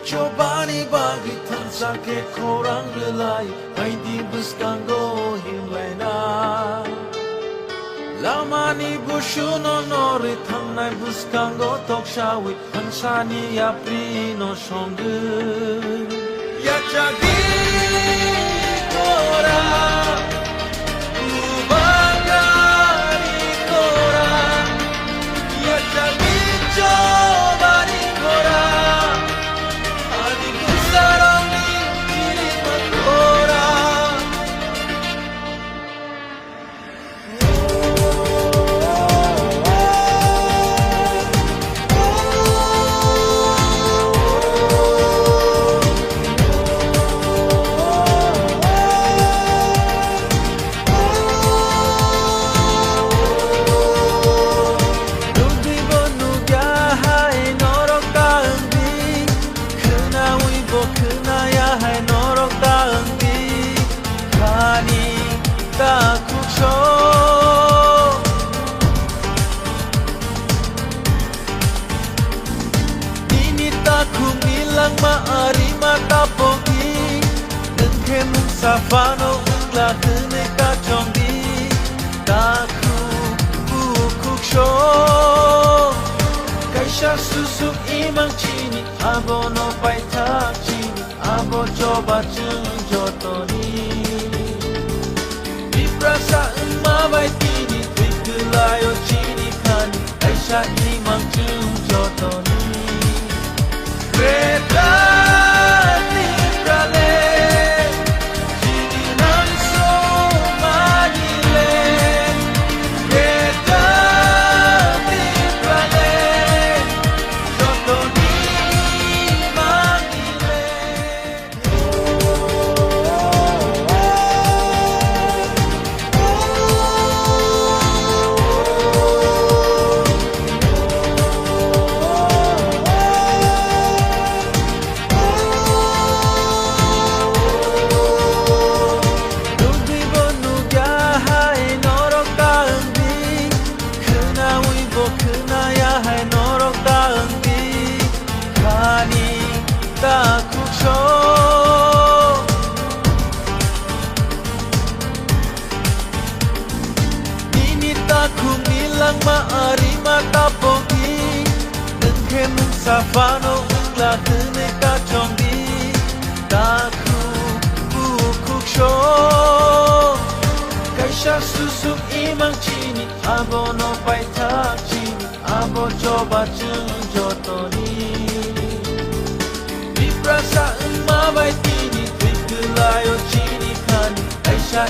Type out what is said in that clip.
Chobani bagi tansa ke korang relai Hai di buskango himlaina Lamani bushuno nori thangnai buskango tokshawi Hansani yapri no shongu Yachagi kora Ubagari kora Yachagi chobani kora Adi kusaroni kirima kora Maari mata pogi Nengke safano ungla kene kachongdi Taku bukuk sho Kaisha susuk imang chini Abo no pai tak chini Abo coba jeng jotoni Diprasa bai tini Twikulayo chini kani Kaisha imang jeng jotoni Kereta tinggalé, jadi langsung manile. Kereta tinggalé, jodoh ni manile. Maari mata pogi Nengke safano ungla kene kachongdi Taku bukuk sho Kaisha susuk imang chini Abo no pai tak chini Abo coba jeng jotoni Diprasa bai tini Twikulayo chini kani Kaisha